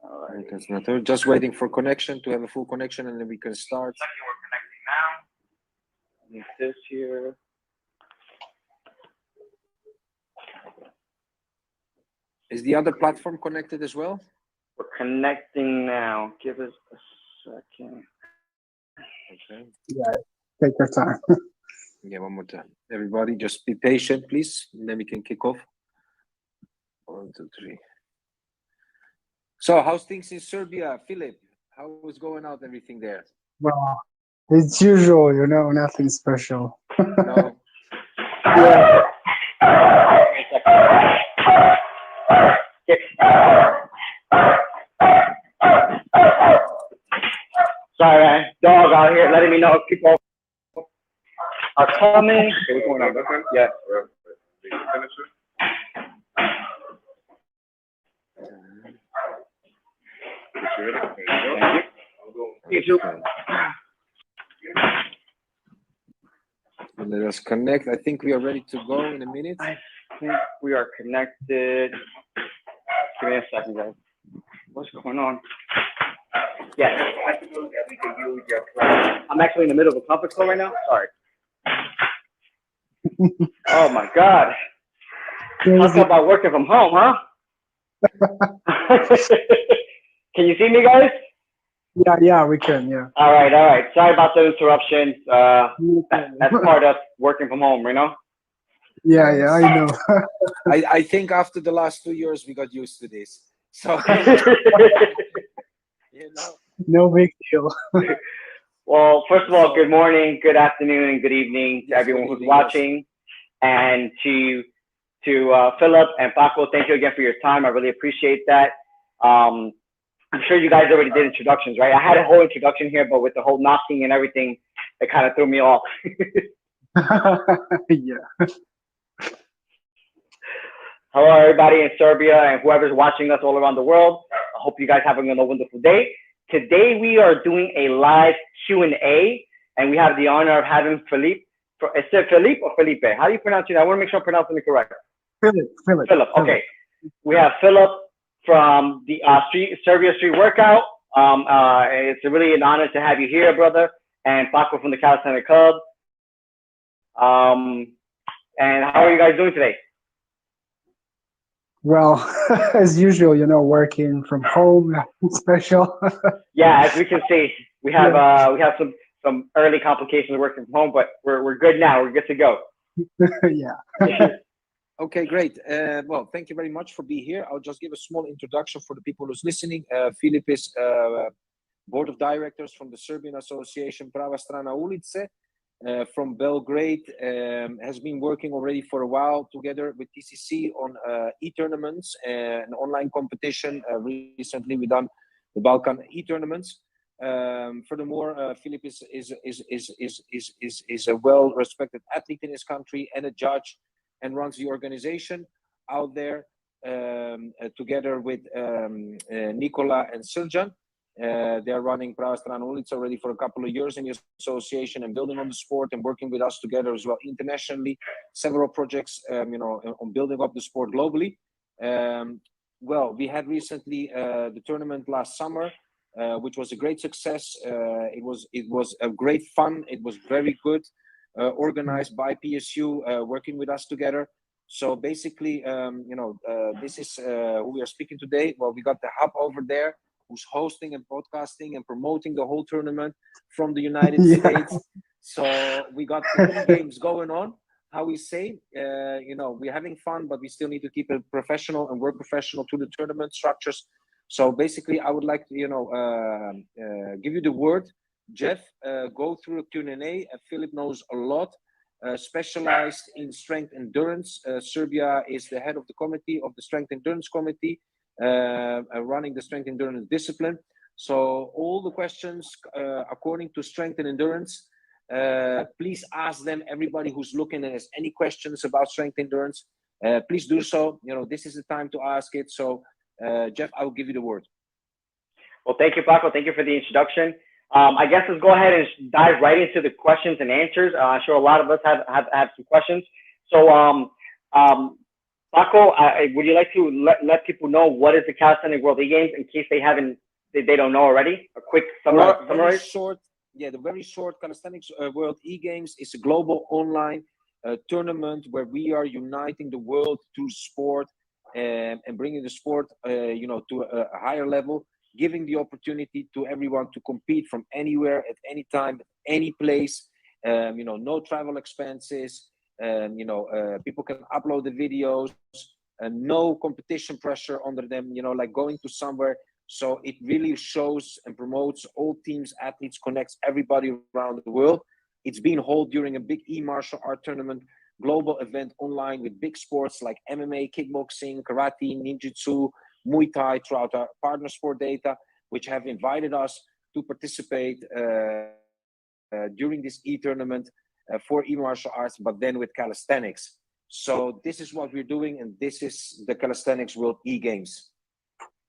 All right. That's not her. Just waiting for connection to have a full connection, and then we can start. Second, we're connecting now. Need this here. Is the other platform connected as well? We're connecting now. Give us a second. Okay. Yeah, take your time. Yeah, one more time. Everybody, just be patient, please, and then we can kick off. 1, 2, 3. So, how's things in Serbia, Philip? How is going out everything there? Well, it's usual, nothing special. No. Yeah. Sorry, man. Dog out here letting me know if people are coming. Okay, what's going on? Yeah. Thank you. Okay. Let us connect. I think we are ready to go in a minute. I think we are connected. Give me a second, guys. What's going on? Yes. I'm actually in the middle of a conference call right now. Sorry. Oh my God. Talk about working from home, huh? Can you see me, guys? Yeah, we can, yeah. All right. Sorry about the interruptions. That's part of working from home, Yeah, I know. I think after the last 2 years, we got used to this. So, No big deal. Well, first of all, good morning, good afternoon, and good evening to everyone who's watching. And to Philip and Paco, thank you again for your time. I really appreciate that. I'm sure you guys already did introductions, right? I had a whole introduction here, but with the whole knocking and everything, it kind of threw me off. Yeah. Hello, everybody in Serbia and whoever's watching us all around the world. I hope you guys having a wonderful day. Today, we are doing a live Q&A, and we have the honor of having Philippe. Is it Philippe or Felipe? How do you pronounce it? I want to make sure I'm pronouncing it correct. Philip. Okay. We have Philip from the Serbia Street Workout. It's really an honor to have you here, brother. And Paco from the Calisthenics Club. And how are you guys doing today? Well, as usual, working from home, nothing special. Yeah, as we can see, we have some early complications working from home, but we're good now. We're good to go. Yeah. Okay, great. Well, thank you very much for being here. I'll just give a small introduction for the people who's listening. Filip is board of directors from the Serbian Association Prava Strana Ulice from Belgrade. Has been working already for a while together with TCC on e-tournaments and online competition. Recently, we done the Balkan e-tournaments. Furthermore, Filip is a well-respected athlete in his country and a judge, and runs the organization out there together with Nikola and Siljan. They're running Prava Strana Ulica already for a couple of years in the association and building on the sport and working with us together as well internationally. Several projects, on building up the sport globally. Well, we had recently the tournament last summer, which was a great success. It was a great fun. It was very good. Organized by PSU, working with us together. So basically, this is who we are speaking today. Well, we got the hub over there who's hosting and podcasting and promoting the whole tournament from the United States. So we got the games going on. How we say, we're having fun, but we still need to keep it professional and work professional to the tournament structures. So basically, I would like to, give you the word. Jeff, go through a Q&A. Philip knows a lot, specialized in strength endurance. Serbia is the head of the committee of the strength endurance committee, running the strength endurance discipline. So all the questions according to strength and endurance, please ask them. Everybody who's looking and has any questions about strength endurance, please do so. This is the time to ask it. So Jeff, I will give you the word. Well, thank you, Paco. Thank you for the introduction. I guess let's go ahead and dive right into the questions and answers. I'm sure a lot of us have some questions. So, Paco, Paco, would you like to let people know what is the Calisthenics World E-Games in case they don't know already? A quick summary. Very short. Yeah, the very short Calisthenics World E-Games is a global online tournament where we are uniting the world through sport and bringing the sport, to a higher level, giving the opportunity to everyone to compete from anywhere, at any time, any place. No travel expenses. People can upload the videos and no competition pressure under them, like going to somewhere. So it really shows and promotes all teams, athletes, connects everybody around the world. It's being held during a big e-martial art tournament, global event online with big sports like MMA, kickboxing, karate, ninjutsu, Muay Thai throughout our partner sport data, which have invited us to participate during this e-tournament for e-martial arts, but then with calisthenics. So this is what we're doing, and this is the Calisthenics World E-Games.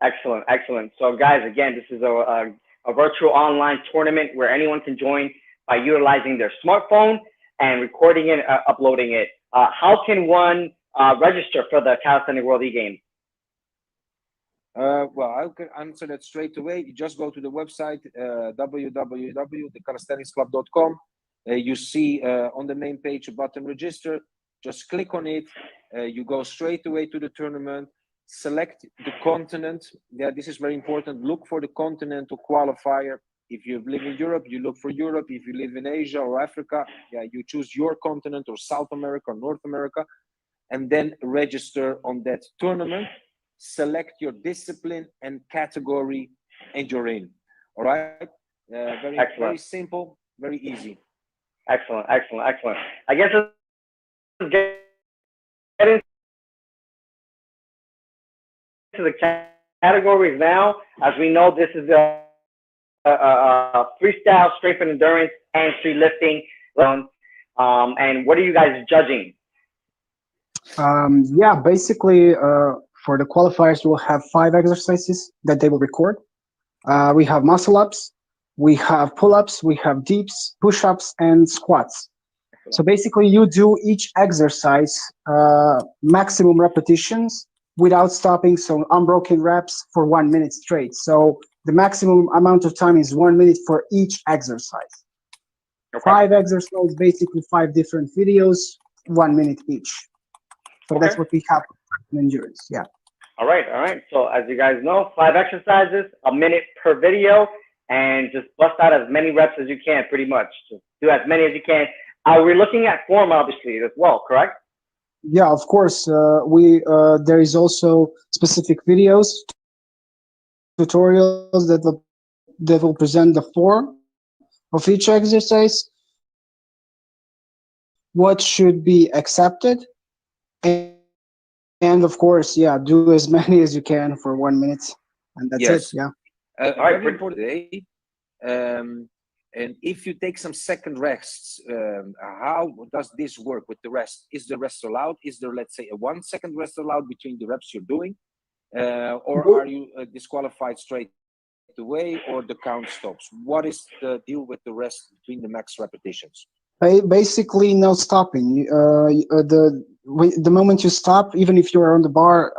Excellent, excellent. So guys, again, this is a virtual online tournament where anyone can join by utilizing their smartphone and recording it, uploading it. How can one register for the Calisthenics World E-Games? Well, I can answer that straight away. You just go to the website, www.thecalisthenicsclub.com. You see on the main page a button, register. Just click on it. You go straight away to the tournament. Select the continent. Yeah, this is very important. Look for the continental qualifier. If you live in Europe, you look for Europe. If you live in Asia or Africa, you choose your continent, or South America or North America, and then register on that tournament. Select your discipline and category, and you're in. All right. Very simple, very easy. Excellent. I guess let's get into the categories now. As we know, this is a freestyle, strength and endurance, and street lifting. And what are you guys judging? Basically, for the qualifiers, we'll have 5 exercises that they will record. We have muscle ups, we have pull-ups, we have dips, push-ups, and squats. So basically, you do each exercise maximum repetitions without stopping, so unbroken reps for 1 minute straight. So the maximum amount of time is 1 minute for each exercise. Okay. 5 exercises, basically 5 different videos, 1 minute each. So that's what we have in endurance. Yeah. All right. So as you guys know, 5 exercises, 1 minute per video, and just bust out as many reps as you can, pretty much. Just do as many as you can. We're looking at form, obviously, as well, correct? Yeah, of course. There is also specific videos, tutorials that will present the form of each exercise, what should be accepted, and of course, do as many as you can for 1 minute, and that's it. Yeah. Very important. And if you take some second rests, how does this work with the rest? Is the rest allowed? Is there, let's say, a 1 second rest allowed between the reps you're doing? Or are you disqualified straight away, or the count stops? What is the deal with the rest between the max repetitions? Basically, no stopping. The moment you stop, even if you are on the bar,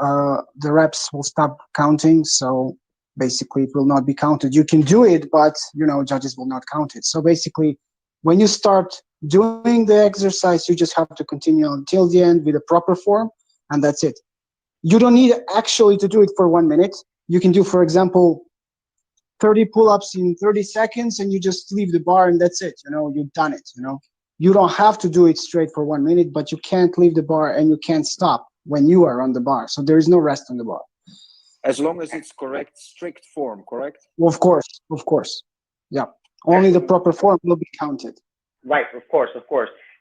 the reps will stop counting. So basically, it will not be counted. You can do it, but judges will not count it. So basically, when you start doing the exercise, you just have to continue until the end with a proper form, and that's it. You don't need actually to do it for 1 minute. You can do, for example, 30 pull-ups in 30 seconds, and you just leave the bar, and that's it. You've done it. You don't have to do it straight for 1 minute, but you can't leave the bar and you can't stop when you are on the bar. So there is no rest on the bar. As long as it's correct, strict form, correct? Well, of course. Yeah. Only the proper form will be counted. Right, of course.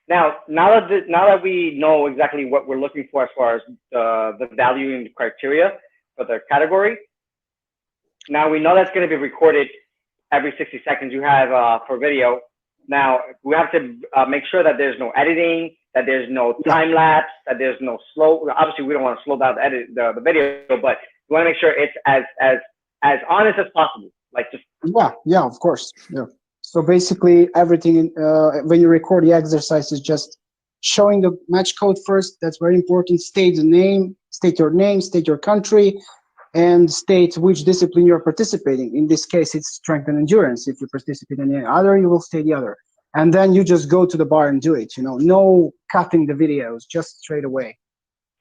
Now that we know exactly what we're looking for as far as the value and the criteria for the category, now we know that's going to be recorded every 60 seconds you have for video. Now we have to make sure that there's no editing, that there's no time lapse, that there's no slow. Obviously, we don't want to slow down the video, but we want to make sure it's as honest as possible. Like just of course. Yeah. So basically, everything when you record the exercise is just showing the match code first. That's very important. State the name, state your name, state your country, and state which discipline you're participating. In this case, it's strength and endurance. If you participate in any other, you will state the other. And then you just go to the bar and do it. No cutting the videos, just straight away.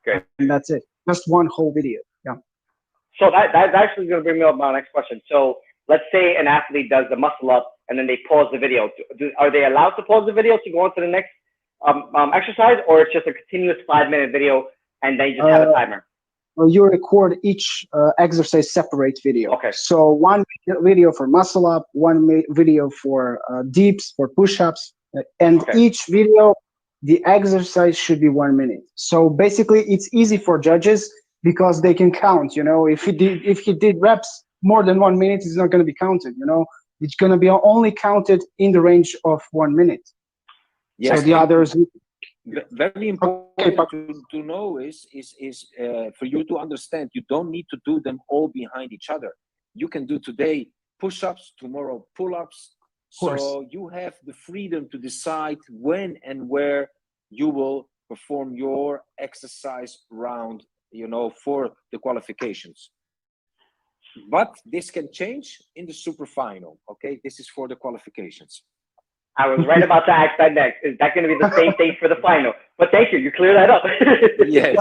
Great. And that's it. Just one whole video. Yeah. So that's actually going to bring me up my next question. So let's say an athlete does the muscle up and then they pause the video. Are they allowed to pause the video to go on to the next exercise, or it's just a continuous 5-minute video and they just have a timer? You record each exercise separate video. Okay. So one video for muscle up, one video for dips, for push-ups, and each video, the exercise should be 1 minute. So basically, it's easy for judges because they can count. If he did reps more than 1 minute, it's not going to be counted. It's going to be only counted in the range of 1 minute. Yes. So the others. Very important to know is for you to understand, you don't need to do them all behind each other. You can do today push-ups, tomorrow pull-ups. So you have the freedom to decide when and where you will perform your exercise round, for the qualifications. But this can change in the super final. Okay, this is for the qualifications. I was right about to ask that next. Is that going to be the same thing for the final? But thank you. You cleared that up. Yes.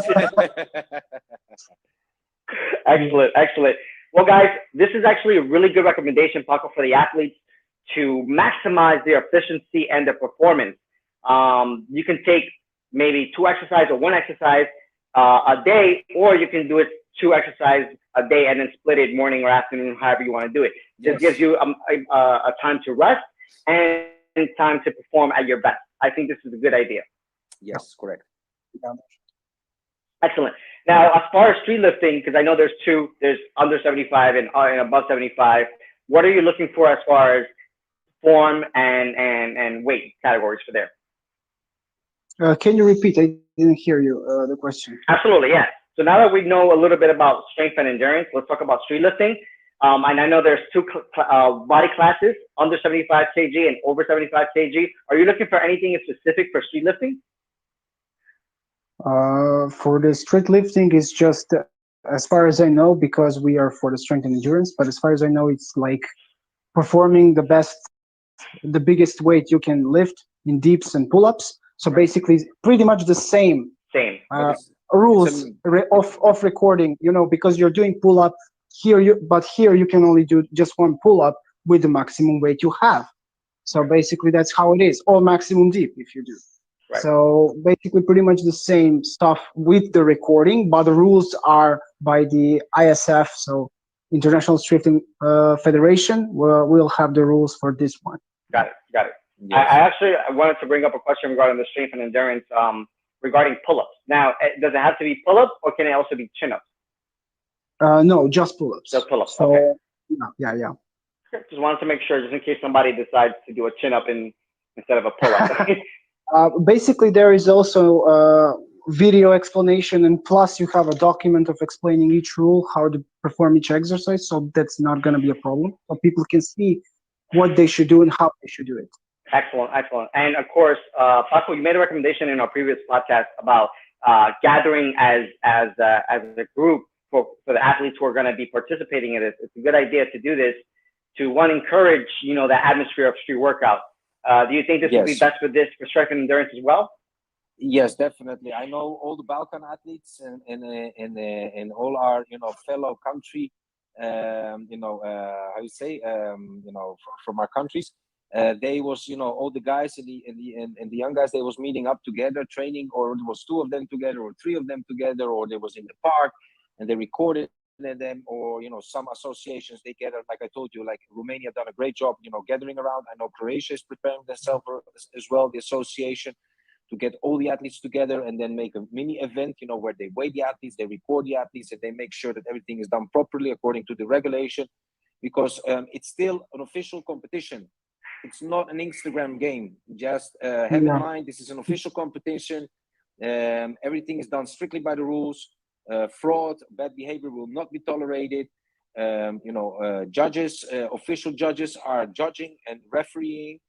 Excellent. Well, guys, this is actually a really good recommendation, Paco, for the athletes to maximize their efficiency and their performance. You can take maybe 2 exercises or 1 exercise a day, or you can do it 2 exercises a day and then split it morning or afternoon, however you want to do it. This gives you a time to rest and time to perform at your best. I think this is a good idea. Yes, correct. Excellent. Now, as far as street lifting, because I know there's 2, there's under 75 and above 75. What are you looking for as far as form and weight categories for there? Can you repeat? I didn't hear you, the question. Absolutely, yeah. So now that we know a little bit about strength and endurance, let's talk about street lifting. And I know there's 2 body classes, under 75 kg and over 75 kg. Are you looking for anything specific for street lifting? For the street lifting, it's just, as far as I know, because we are for the strength and endurance, but as far as I know, it's like performing the biggest weight you can lift in dips and pull-ups. So basically, pretty much the same rules of recording, because you're doing pull-up. Here you can only do just 1 pull-up with the maximum weight you have. So basically that's how it is, or maximum dip if you do. Right. So basically pretty much the same stuff with the recording, but the rules are by the ISF, so International Strifting Federation. We'll have the rules for this one. Got it. Yes. I wanted to bring up a question regarding the strength and endurance regarding pull-ups. Now, does it have to be pull-ups or can it also be chin-ups? No, just pull-ups. Just pull-ups. So, okay. Yeah. Just wanted to make sure, just in case somebody decides to do a chin-up instead of a pull-up. Basically, there is also video explanation, and plus you have a document of explaining each rule, how to perform each exercise. So that's not going to be a problem. So people can see what they should do and how they should do it. Excellent. And of course, Paco, you made a recommendation in our previous podcast about gathering as a group for the athletes who are going to be participating in this. It's a good idea to do this to encourage, the atmosphere of street workout. Do you think this would be best for strength and endurance as well? Yes, definitely. I know all the Balkan athletes and all our, fellow country, how you say, from our countries. They was, all the guys and the young guys, they was meeting up together, training, or there was 2 of them together, or 3 of them together, or they was in the park and they recorded them, or some associations they gather. Like I told you, like Romania done a great job, gathering around. I know Croatia is preparing themselves as well, the association, to get all the athletes together and then make a mini event, where they weigh the athletes, they record the athletes, and they make sure that everything is done properly according to the regulation, because it's still an official competition. It's not an Instagram game. Just have in mind, this is an official competition. Everything is done strictly by the rules. Fraud, bad behavior will not be tolerated. Judges, official judges are judging and refereeing.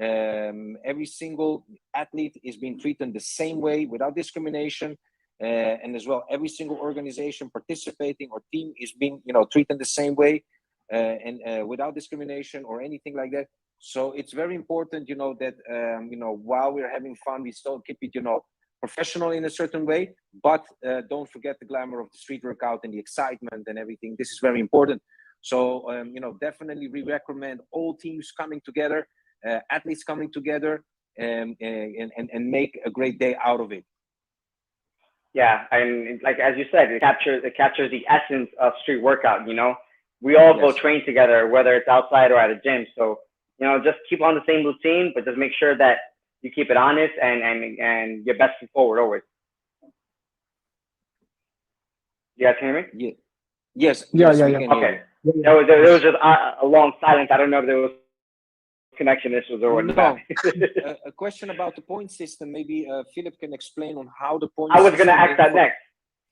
Every single athlete is being treated the same way without discrimination. And as well, every single organization participating or team is being, treated the same way and without discrimination or anything like that. So it's very important, that, while we're having fun, we still keep it, professional in a certain way, but don't forget the glamour of the street workout and the excitement and everything. This is very important. So, definitely we recommend all teams coming together, athletes coming together and make a great day out of it. Yeah, and like as you said, it captures the essence of street workout. We all go train together, whether it's outside or at a gym. So just keep on the same routine, but just make sure that you keep it honest and your best foot forward always. You guys hear me? Yeah. Yes. Yeah. Okay. There was just a long silence. I don't know if there was connection issues or whatnot. A question about the point system. Maybe Philip can explain on how the point. I was going to ask that next.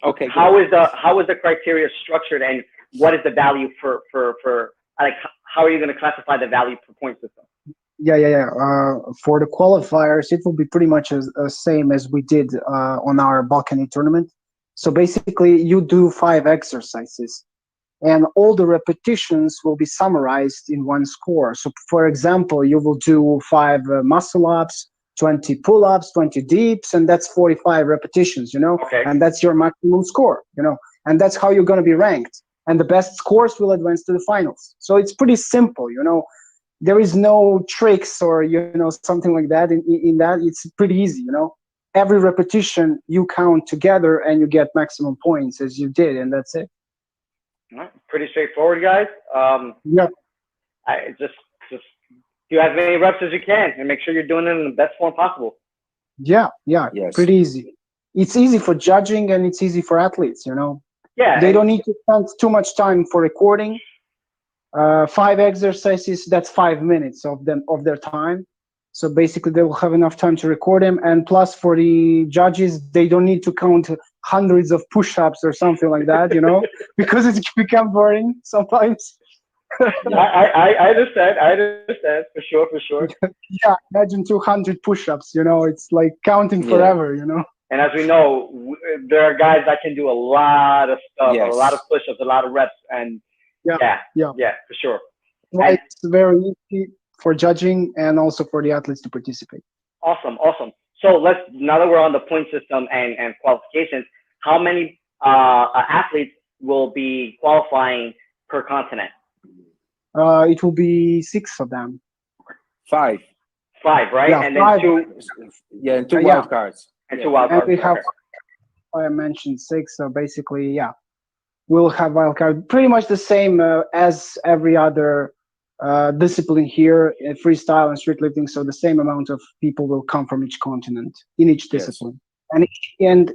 Okay. How is the criteria structured, and what is the value for like how are you going to classify the value per point system? Yeah. For the qualifiers, it will be pretty much the same as we did on our Balkany tournament. So basically, you do 5 exercises, and all the repetitions will be summarized in one score. So, for example, you will do 5 muscle ups, 20 pull ups, 20 dips, and that's 45 repetitions. Okay. And that's your maximum score. And that's how you're going to be ranked. And the best scores will advance to the finals. So it's pretty simple. There is no tricks or something like that in that. It's pretty easy. Every repetition you count together and you get maximum points as you did, and that's it. Pretty straightforward, guys. Yeah. I just do as many reps as you can and make sure you're doing it in the best form possible. Yeah. Yes. Pretty easy. It's easy for judging and it's easy for athletes. Yeah. They don't need to spend too much time for recording. 5 exercises, that's 5 minutes of their time. So basically they will have enough time to record them. And plus for the judges, they don't need to count hundreds of push-ups or something like that, because it's become boring sometimes. I understand for sure. Yeah, imagine 200 push-ups, it's like counting forever, And as we know, there are guys that can do a lot of stuff, a lot of push-ups, a lot of reps, and yeah, for sure. Well, it's very easy for judging and also for the athletes to participate. Awesome. So now that we're on the point system and qualifications, how many athletes will be qualifying per continent? It will be 6 of them. 5, right? Yeah, and 5. Then and 2 wild cards. And 2 wild cards. And we have, I mentioned 6, so basically, we'll have wild card. Pretty much the same as every other discipline here, freestyle and streetlifting. So the same amount of people will come from each continent in each discipline and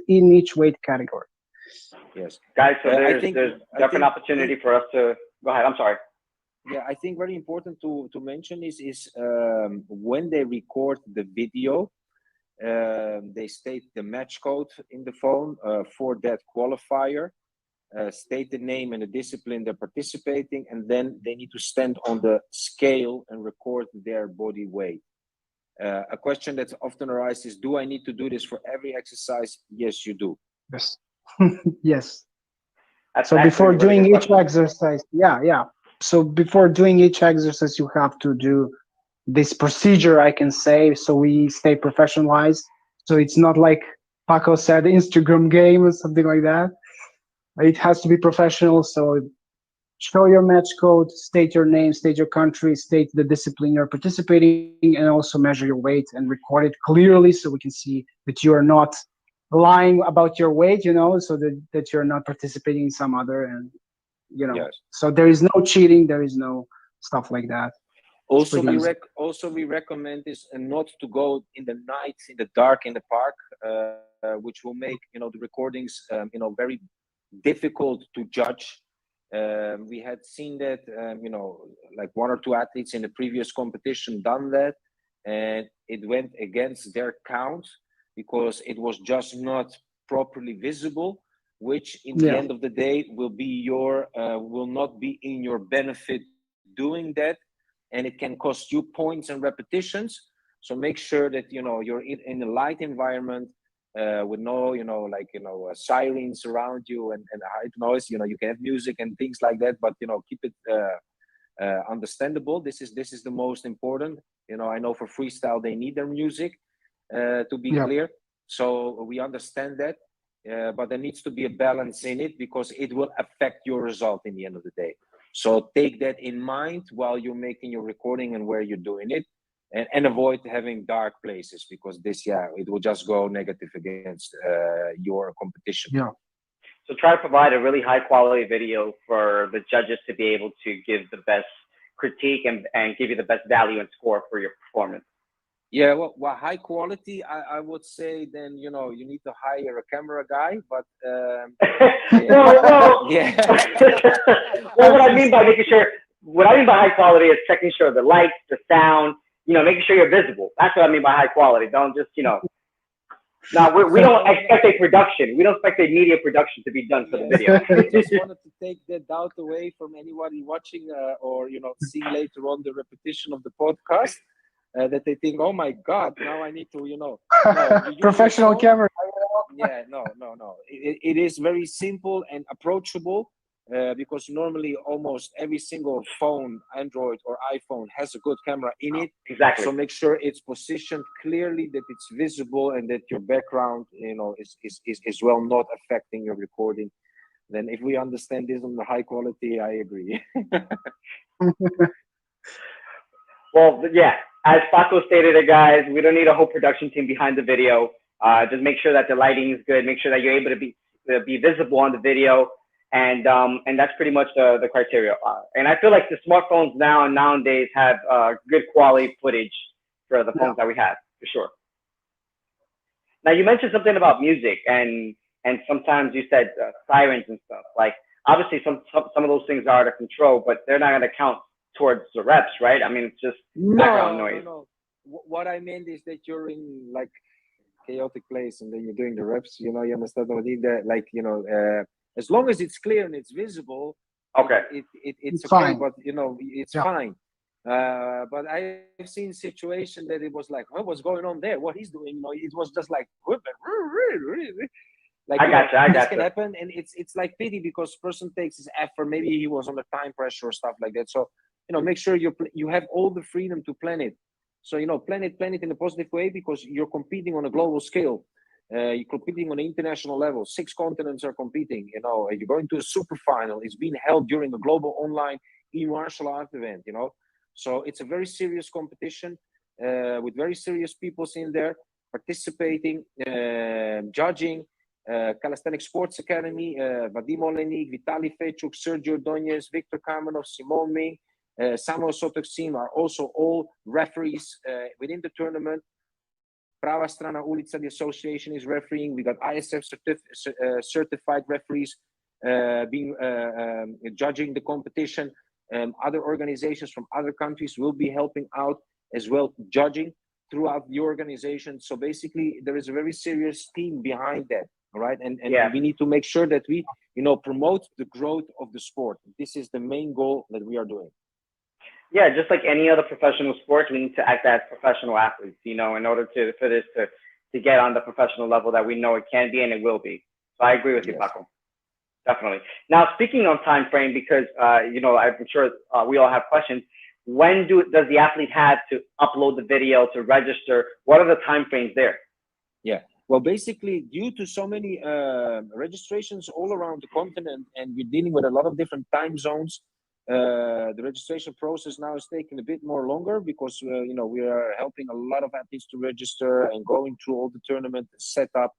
in each weight category. Yes, guys. So there's definitely opportunity for us to go ahead. I'm sorry. Yeah, I think very important to mention is when they record the video, they state the match code in the phone for that qualifier. State the name and the discipline they're participating, and then they need to stand on the scale and record their body weight. A question that's often arises is, do I need to do this for every exercise? Yes, you do. Yes. Yes. So before doing each exercise, so before doing each exercise, you have to do this procedure, I can say, so we stay professionalized. So it's not like Paco said, Instagram game or something like that. It has to be professional. So show your match code, state your name, state your country, state the discipline you're participating, and also measure your weight and record it clearly so we can see that you are not lying about your weight, so that you're not participating in some other, and so there is no cheating, there is no stuff like that. Also, we recommend this and not to go in the night, in the dark, in the park, which will make the recordings very difficult to judge. We had seen that like 1 or 2 athletes in the previous competition done that, and it went against their count because it was just not properly visible, which in the end of the day will not be in your benefit doing that. and it can cost you points and repetitions. So make sure that you're in a light environment with no sirens around you and high noise. You can have music and things like that, but keep it understandable. This is the most important. I know for freestyle they need their music to be clear, so we understand that. But there needs to be a balance in it because it will affect your result in the end of the day. So take that in mind while you're making your recording and where you're doing it, and avoid having dark places, because it will just go negative against your competition. Yeah. So try to provide a really high quality video for the judges to be able to give the best critique and give you the best value and score for your performance. Yeah, well, high quality, I would say then, you need to hire a camera guy, but well, yeah. Well, what I mean by high quality is checking sure the lights, the sound, making sure you're visible. That's what I mean by high quality. Don't just, Now, we don't expect a production. We don't expect a media production to be done for the video. I just wanted to take that doubt away from anybody watching or, seeing later on the repetition of the podcast, that they think, oh my God, now I need to, no, professional camera. Yeah, no. It is very simple and approachable. Because normally almost every single phone, Android or iPhone, has a good camera in it. Exactly. So make sure it's positioned clearly, that it's visible, and that your background, is well not affecting your recording. Then if we understand this on the high quality, I agree. Well, yeah, as Paco stated it, guys, we don't need a whole production team behind the video. Just make sure that the lighting is good. Make sure that you're able to be visible on the video. And that's pretty much the criteria. And I feel like the smartphones nowadays have good quality footage for the phones that we have, for sure. Now, you mentioned something about music, and sometimes you said sirens and stuff. Like, obviously, some of those things are out of control, but they're not going to count towards the reps, right? I mean, it's just background noise. No. What I meant is that you're in like chaotic place, and then you're doing the reps. You understand what I mean? That, like, as long as it's clear and it's visible, okay, it's okay. Fine. But it's fine. But I've seen situations that it was like, oh, what's going on there? What he's doing? It was just like, like, I gotcha. This can happen, and it's like pity, because person takes his effort. Maybe he was under time pressure or stuff like that. So make sure you have all the freedom to plan it. So plan it in a positive way, because you're competing on a global scale. You're competing on an international level. 6 continents are competing. You're going to a super final. It's being held during a global online e-martial art event. So it's a very serious competition with very serious people in there participating, judging. Calisthenics Sports Academy, Vadim Olenik, Vitaly Fechuk, Sergio Donez, Victor Kamenov, Simon Ming, Samuel Sotoksim are also all referees within the tournament. Prava Strana Ulica, the association, is refereeing. We got ISF certified referees being judging the competition. Other organizations from other countries will be helping out as well, judging throughout the organization. So basically, there is a very serious team behind that. All right, and we need to make sure that we promote the growth of the sport. This is the main goal that we are doing. Yeah, just like any other professional sport, we need to act as professional athletes, in order for this to get on the professional level that we know it can be and it will be. So I agree with you, Paco. Definitely. Now, speaking of time frame, because I'm sure we all have questions. When does the athlete have to upload the video to register? What are the time frames there? Yeah. Well, basically, due to so many registrations all around the continent, and we're dealing with a lot of different time zones, the registration process now is taking a bit more longer, because we are helping a lot of athletes to register and going through all the tournament setup.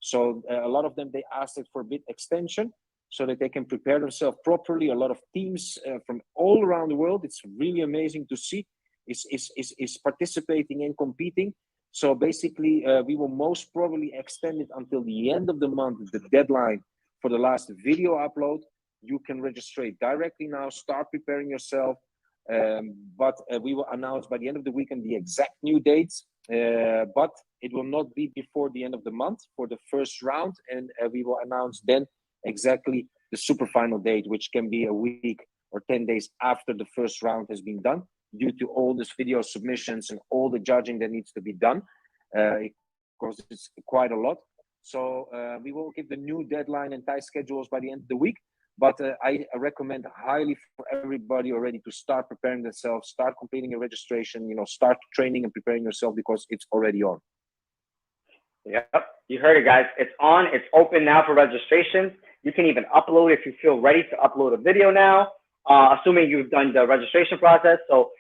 So a lot of them, they asked it for a bit extension so that they can prepare themselves properly. A lot of teams from all around the world, it's really amazing to see, is participating and competing. So basically, we will most probably extend it until the end of the month, the deadline for the last video upload. You can register directly now, start preparing yourself. But we will announce by the end of the weekend the exact new dates. But it will not be before the end of the month for the first round. And we will announce then exactly the super final date, which can be a week or 10 days after the first round has been done. due to all this video submissions and all the judging that needs to be done. Because it's quite a lot. So we will give the new deadline and tight schedules by the end of the week. But I recommend highly for everybody already to start preparing themselves, start completing a registration, start training and preparing yourself because it's already on. Yep, you heard it, guys. It's on. It's open now for registration. You can even upload if you feel ready to upload a video now, assuming you've done the registration process. So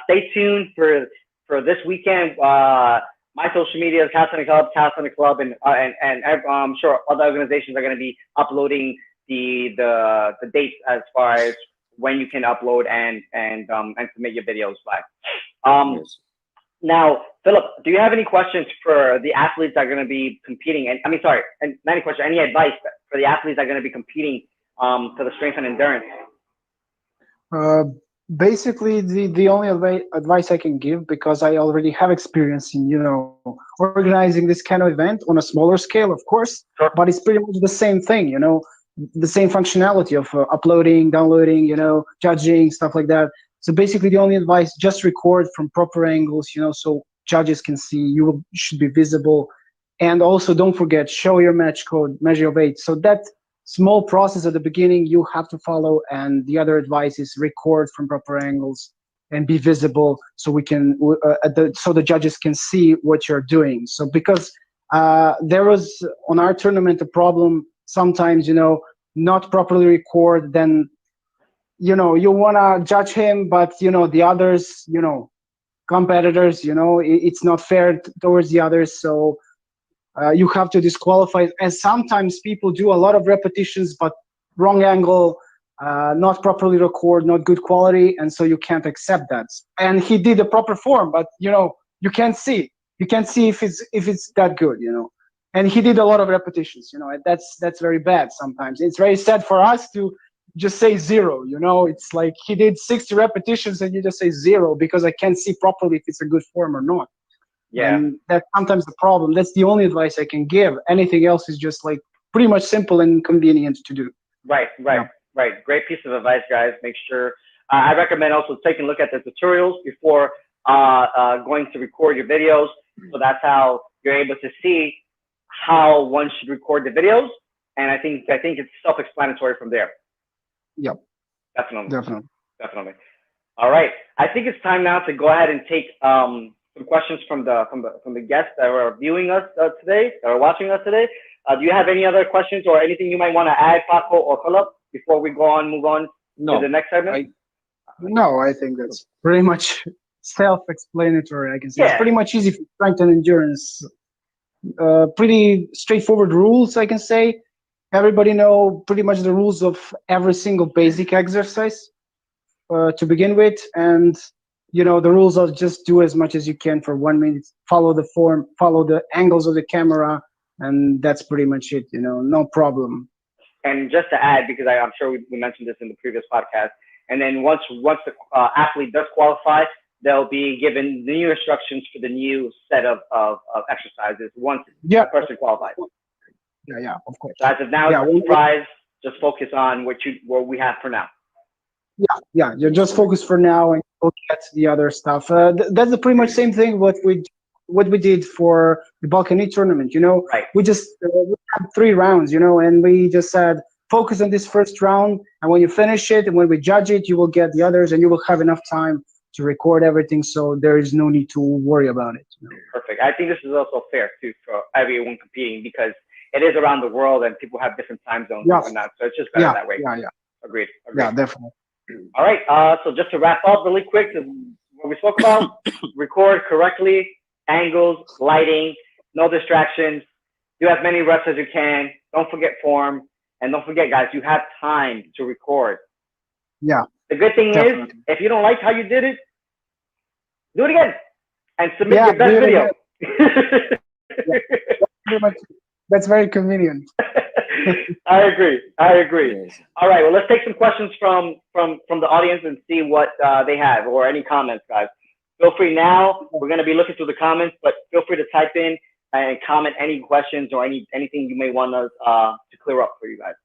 stay tuned for this weekend. My social media is Calisthenics Hub, Calisthenics Club, and I'm sure other organizations are going to be uploading the dates as far as when you can upload and submit your videos by. Yes. Now, Philip, do you have any questions for the athletes that are going to be competing? And not any question, any advice for the athletes that are going to be competing for the strength and endurance? Basically, the only advice I can give, because I already have experience in organizing this kind of event on a smaller scale, of course, sure. But it's pretty much the same thing, the same functionality of uploading, downloading, judging, stuff like that. So basically, the only advice: just record from proper angles, so judges can see. You should be visible, and also don't forget, show your match code, measure your weight. So that small process at the beginning you have to follow, and the other advice is record from proper angles and be visible, so we can so the judges can see what you're doing. So because there was on our tournament a problem sometimes, not properly record, then you want to judge him, but the others, competitors, it's not fair towards the others, so you have to disqualify. And sometimes people do a lot of repetitions, but wrong angle, not properly record, not good quality, and so you can't accept that. And he did a proper form, but you can't see. You can't see if it's that good, And he did a lot of repetitions, and that's very bad sometimes. It's very sad for us to just say 0, It's like he did 60 repetitions and you just say 0 because I can't see properly if it's a good form or not. Yeah. And that's sometimes the problem. That's the only advice I can give. Anything else is just like pretty much simple and convenient to do. Right. Great piece of advice, guys. Make sure I recommend also taking a look at the tutorials before going to record your videos. So that's how you're able to see how one should record the videos. And I think it's self-explanatory from there. Yep. Definitely. All right. I think it's time now to go ahead and take some questions from the guests that are viewing us today, that are watching us today. Do you have any other questions or anything you might want to add, Paco or Philip, before we move on to the next segment? I think that's pretty much self-explanatory. I can say it's pretty much easy for strength and endurance. Pretty straightforward rules, I can say. Everybody know pretty much the rules of every single basic exercise to begin with, and the rules are just do as much as you can for 1 minute, follow the form, follow the angles of the camera, and that's pretty much it, no problem. And just to add, because I'm sure we mentioned this in the previous podcast, and then once the athlete does qualify, they'll be given new instructions for the new set of exercises once the person qualifies. Yeah, of course. So as of now, it's a surprise. Just focus on what we have for now. Yeah. You just focus for now and look at the other stuff. That's the pretty much same thing what we did for the Balkan tournament. Right. We just we had 3 rounds, and we just said focus on this first round, and when you finish it and when we judge it, you will get the others, and you will have enough time to record everything. So there is no need to worry about it. Perfect. I think this is also fair too for everyone competing, because it is around the world and people have different time zones and whatnot. So it's just better that way. Yeah. Agreed. Yeah, definitely. All right. So just to wrap up really quick, what we spoke about: record correctly, angles, lighting, no distractions, do as many reps as you can. Don't forget form, and don't forget, guys, you have time to record. Yeah. The good thing is, if you don't like how you did it, do it again and submit your best video. That's very convenient. I agree. Yes. All right. Well, let's take some questions from the audience and see what they have, or any comments, guys. Feel free now. We're going to be looking through the comments, but feel free to type in and comment any questions or anything you may want us to clear up for you guys.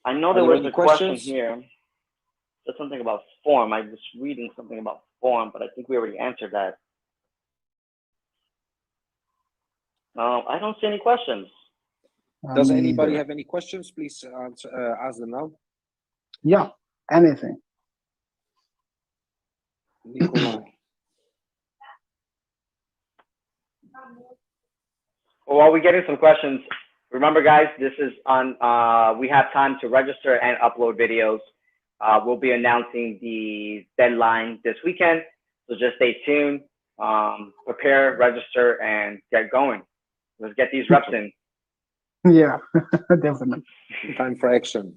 I know there was a question here. There's something about form. I was reading something about form, but I think we already answered that. I don't see any questions. Does Me anybody neither. have any questions? Please ask them now. Yeah, anything. Nicola. Well, while we're getting some questions, remember, guys, this is on. We have time to register and upload videos. We'll be announcing the deadline this weekend, so just stay tuned. Prepare, register, and get going. Let's get these reps in. Yeah, definitely. Time for action.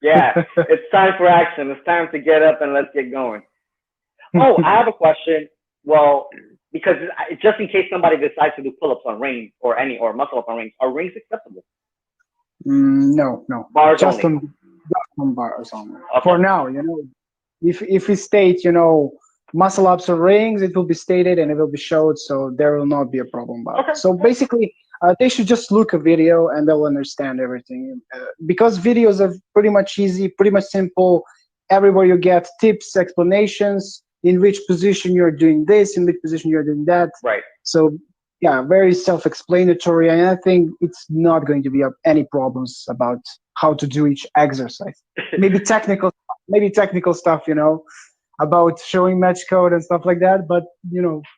Yeah, it's time for action. It's time to get up and let's get going. Oh, I have a question. Well, because just in case somebody decides to do pull-ups on rings or muscle-up on rings, are rings acceptable? No, Bars just only. on bars only. Okay. For now, if we state, muscle ups or rings, it will be stated and it will be showed, so there will not be a problem about it. Okay. So basically, they should just look a video and they'll understand everything. Because videos are pretty much easy, pretty much simple. Everywhere you get tips, explanations, in which position you're doing this, in which position you're doing that. Right. So yeah, very self-explanatory, and I think it's not going to be any problems about how to do each exercise. Maybe technical stuff, about showing match code and stuff like that. But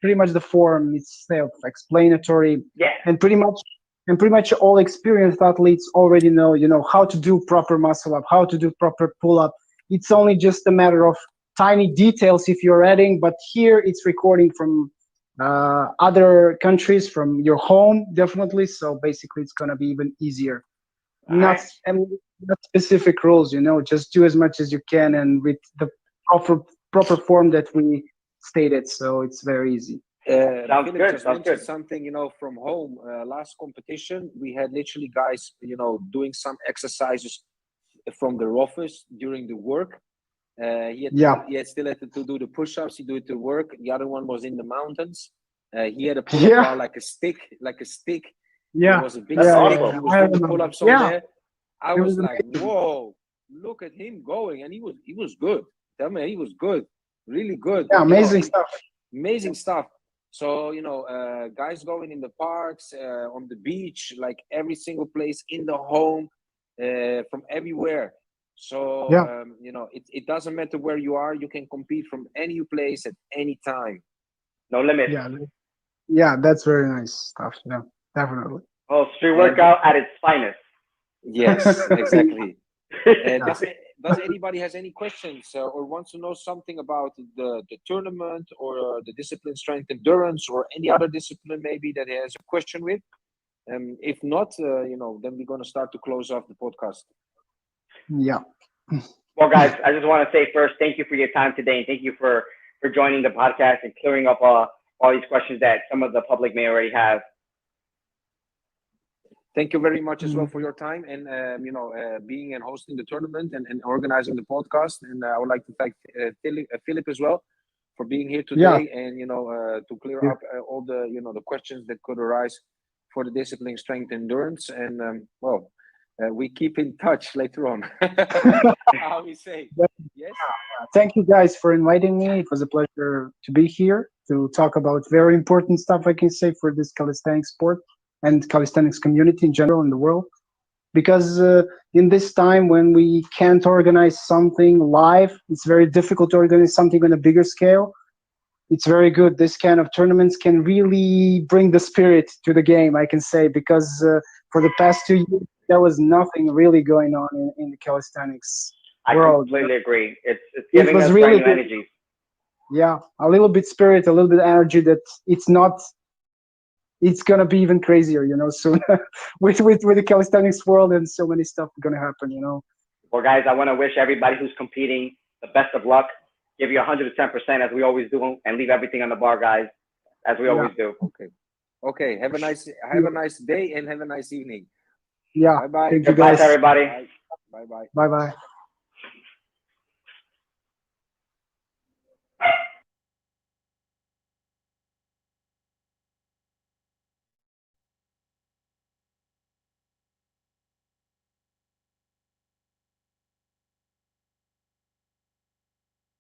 pretty much the form is self-explanatory, Yeah. and pretty much all experienced athletes already know, how to do proper muscle up, how to do proper pull up. It's only just a matter of tiny details if you're adding. But here it's recording from other countries, from your home, definitely. So basically, it's gonna be even easier. Not specific rules, just do as much as you can and with the proper form that we stated. So it's very easy. Sounds Philip good. just Sounds mentioned good. something, from home. Last competition, we had literally guys, doing some exercises from their office during the work. He still had to do the push-ups. He do it to work. The other one was in the mountains. He had a pull-up bar like a stick. Yeah, it was a big That's stick. awesome. He was doing the pull-ups on there. I was like, amazing. whoa, look at him going, and he was good. Tell me, he was good, really good. Yeah, amazing stuff. Amazing stuff. So guys going in the parks, on the beach, like every single place, in the home, from everywhere. So it doesn't matter where you are. You can compete from any place at any time. No limit. Yeah, that's very nice stuff. Yeah, definitely. Oh, street workout at its finest. Yes, exactly. Does anybody has any questions or wants to know something about the tournament or the discipline strength endurance or any other discipline maybe that he has a question with? If not, then we're going to start to close off the podcast. Yeah. Well, guys, I just want to say first, thank you for your time today, and thank you for joining the podcast and clearing up all these questions that some of the public may already have. Thank you very much as well for your time and being and hosting the tournament and organizing the podcast. And I would like to thank Philip as well for being here today and to clear up all the the questions that could arise for the discipline strength endurance. And we keep in touch later on. How we say? Yes. Thank you guys for inviting me. It was a pleasure to be here to talk about very important stuff, I can say, for this calisthenics sport and calisthenics community in general in the world. Because in this time when we can't organize something live, it's very difficult to organize something on a bigger scale. It's very good. This kind of tournaments can really bring the spirit to the game, I can say, because for the past 2 years, there was nothing really going on in the calisthenics world. I completely agree. It's giving us really brand new energy. Yeah, a little bit spirit, a little bit energy that it's gonna be even crazier, soon with the calisthenics world, and so many stuff gonna happen, Well, guys, I want to wish everybody who's competing the best of luck. Give you 110% as we always do, and leave everything on the bar, guys, as we always do. Okay. Have a nice day and have a nice evening. Yeah. Bye bye. Thank you, Goodbye guys. to everybody. Bye bye. Bye bye.